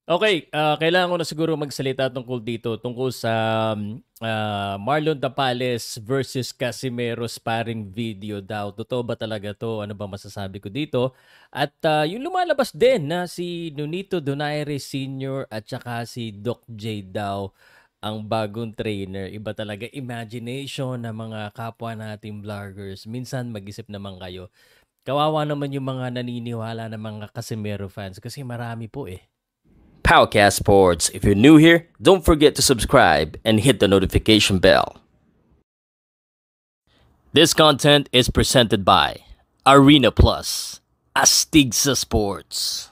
Okay, kailangan ko na siguro magsalita tungkol dito, tungkol sa, Marlon Tapales versus Casimero sparring video daw. Totoo ba talaga 'to? Ano ba masasabi ko dito? At, yung lumalabas din na si Nonito Donaire Sr. at saka si Doc J daw ang bagong trainer. Iba talaga imagination ng mga kapwa nating vloggers. Minsan mag-isip naman kayo. Kawawa naman yung mga naniniwala na mga Casimero fans kasi marami po, eh. Powercast Sports. If you're new here, don't forget to subscribe and hit the notification bell. This content is presented by Arena Plus, Astig sa Sports.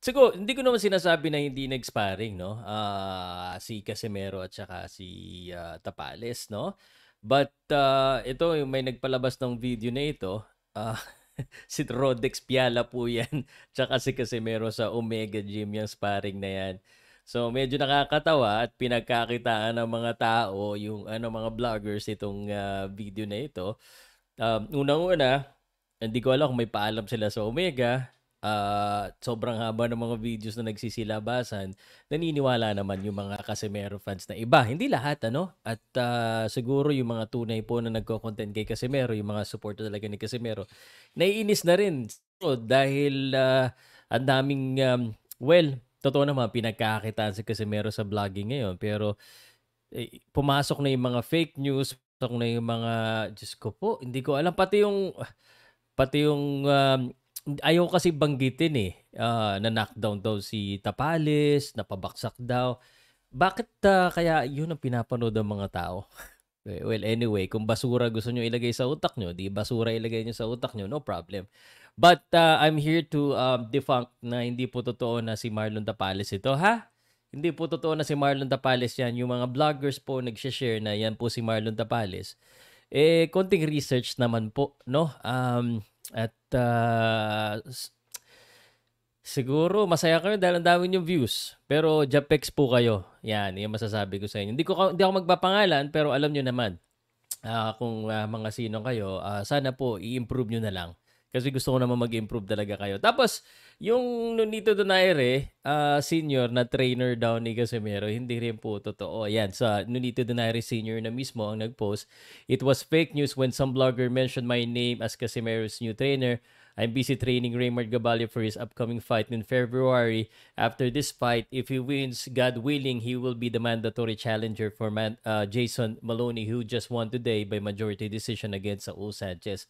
Siguro hindi ko naman sinasabi na hindi nag-sparring 'no, si Casimero at saka si, Tapales 'no. But, ito yung may nagpalabas ng video na ito, ah, si Rodex Piala po 'yan, tsaka si Casimero sa Omega Gym, yang sparring na 'yan. So, medyo nakakatawa at pinagkakitaan ng mga tao yung ano, mga vloggers itong, video na ito. Unang-una, hindi ko alam kung may paalam sila sa Omega. Sobrang haba ng mga videos na nagsisilabasan. Naniniwala naman yung mga Casimero fans na iba. Hindi lahat, ano? At siguro yung mga tunay po na nagko-content kay Casimero, yung mga supporter talaga ni Casimero, naiinis na rin. So, dahil ang daming, totoo naman, pinagkakakitaan si Casimero sa vlogging ngayon. Pero pumasok na yung mga fake news, pumasok na yung mga, Diyos ko po, hindi ko alam. Pati yung ayaw kasi banggitin eh, na knockdown daw si Tapales, napabaksak daw. Bakit kaya yun ang pinapanood ng mga tao? Well, anyway, kung basura gusto nyo ilagay sa utak nyo, di basura ilagay nyo sa utak nyo, no problem. But I'm here to debunk na hindi po totoo na si Marlon Tapales ito, ha? Hindi po totoo na si Marlon Tapales yan. Yung mga vloggers po nag-share na yan po si Marlon Tapales. Konting research naman po, no? At siguro masaya kayo dahil ang dami yung views. Pero Japex po kayo. Yan, yung masasabi ko sa inyo. Hindi ako magpapangalan pero alam nyo naman kung mga sino kayo. Sana po i-improve nyo na lang. Kasi gusto ko naman mag-improve talaga kayo. Tapos, yung Nonito Donaire, senior na trainer daw ni Casimero, hindi rin po totoo. Yan, sa Nonito Donaire senior na mismo ang nag-post. It was fake news when some blogger mentioned my name as Casimero's new trainer. I'm busy training Raymond Gabalio for his upcoming fight in February. After this fight, if he wins, God willing, he will be the mandatory challenger for Jason Maloney, who just won today by majority decision against Saul Sanchez.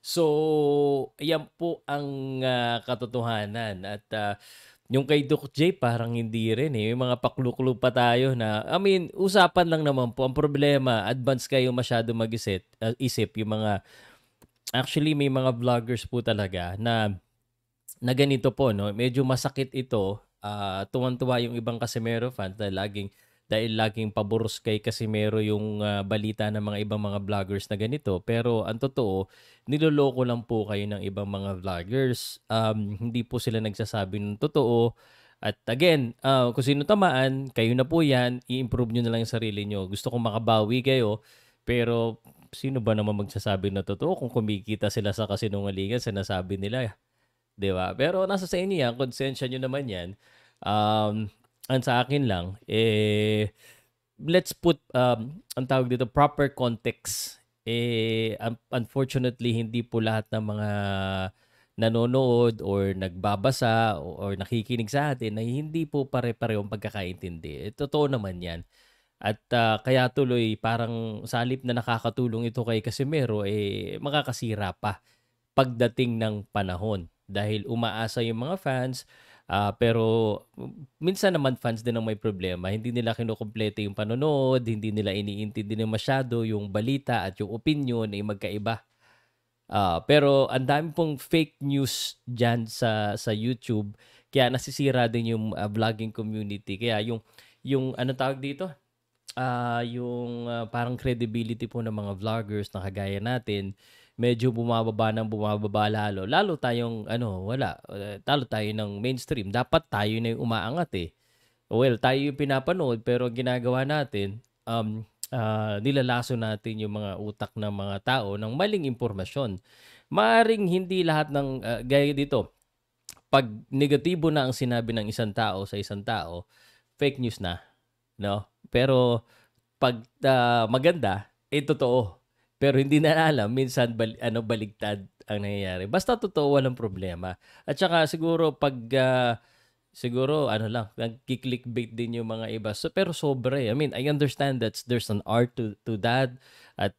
So, ayan po ang katotohanan. At yung kay Doc J, parang hindi rin eh. May mga pakluklub pa tayo na, I mean, usapan lang naman po. Ang problema, advance kayo masyado isip yung mga. Actually, may mga vloggers po talaga na ganito po, no? Medyo masakit ito. Tuwan-tuwa yung ibang Casimero fans dahil laging paboros kay Casimero yung balita ng mga ibang mga vloggers na ganito. Pero ang totoo, niloloko lang po kayo ng ibang mga vloggers. Hindi po sila nagsasabi ng totoo. At again, kung sino tamaan, kayo na po yan, i-improve nyo na lang yung sarili nyo. Gusto kong makabawi kayo, pero sino ba naman magsasabi na totoo kung kumikita sila sa kasinungalingan, sinasabi nila, 'di ba? Pero nasa sa inyo yan, konsensya nyo naman yan. Ang sa akin lang, let's put, ang tawag dito, proper context. Unfortunately, hindi po lahat ng mga nanonood or nagbabasa or nakikinig sa atin ay hindi po pare-parehong pagkakaintindi. Totoo naman yan. At kaya tuloy parang sa halip na nakakatulong ito kay Casimero, makakasira pa pagdating ng panahon. Dahil umaasa yung mga fans, pero minsan naman fans din ang may problema. Hindi nila kinukumpleto yung panonood, hindi nila iniintindi na masyado yung balita at yung opinion ay magkaiba. Pero ang dami pong fake news dyan sa YouTube, kaya nasisira din yung vlogging community. Kaya yung ano tawag dito? Yung parang credibility po ng mga vloggers na kagaya natin, medyo bumababa lalo. Lalo tayong talo tayo ng mainstream. Dapat tayo na yung umaangat eh. Well, tayo yung pinapanood pero ginagawa natin, nilalaso natin yung mga utak ng mga tao ng maling impormasyon. Maaring hindi lahat ng gaya dito, pag negatibo na ang sinabi ng isang tao sa isang tao, fake news na, no? Pero pag maganda, totoo. Pero hindi na alam, minsan baligtad ang nangyayari. Basta totoo, walang problema. At saka siguro pag siguro ano lang, nagki-clickbait din yung mga iba. So, pero sobra eh. I mean, I understand that there's an art to that at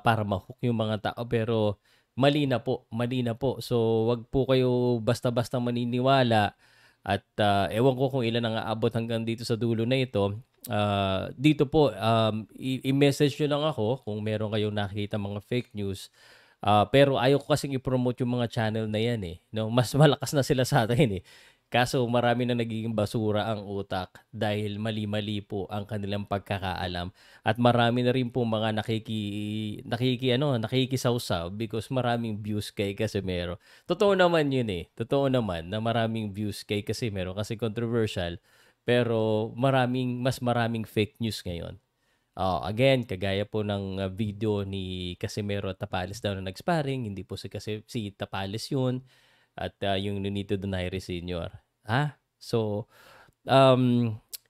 para ma-hook yung mga tao, pero mali na po, mali na po. So, wag po kayo basta-basta maniniwala at ewan ko kung ilan ang aabot hanggang dito sa dulo na ito. Dito po, i-message nyo lang ako kung meron kayong nakikita mga fake news. Pero ayaw ko kasing i-promote yung mga channel na yan eh. No? Mas malakas na sila sa atin eh. Kaso marami na nagiging basura ang utak dahil mali-mali po ang kanilang pagkakaalam. At marami na rin po mga nakikisawsaw because maraming views kay Casimero. Totoo naman yun eh. Totoo naman na maraming views kay Casimero kasi controversial. Pero mas maraming fake news ngayon. Again, kagaya po ng video ni Casimero at Tapales daw na nag-sparring, hindi po si Tapales yun at yung Nonito Donaire Sr. So,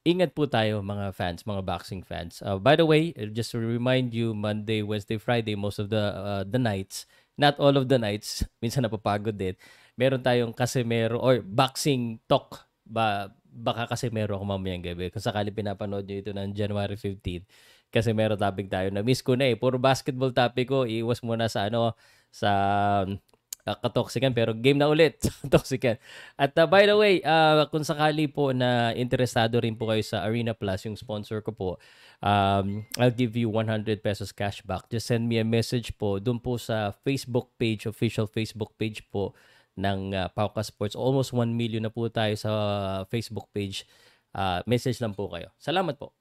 ingat po tayo mga fans, mga boxing fans. By the way, just to remind you, Monday, Wednesday, Friday, most of the nights, not all of the nights, minsan napapagod din, meron tayong Casimero or boxing talk. Baka Casimero ako mamayang gabi. Kung sakali pinapanood nyo ito ng January 15, Casimero topic tayo. Na-miss ko na eh. Puro basketball topic ko. Iwas muna sa sa katoksikan, pero game na ulit toksikan. At by the way, kung sakali po na interesado rin po kayo sa Arena Plus, yung sponsor ko po, I'll give you 100 pesos cashback. Just send me a message po doon po sa Facebook page, official Facebook page po ng Pauka Sports. Almost 1 million na po tayo sa Facebook page. Message lang po kayo. Salamat po.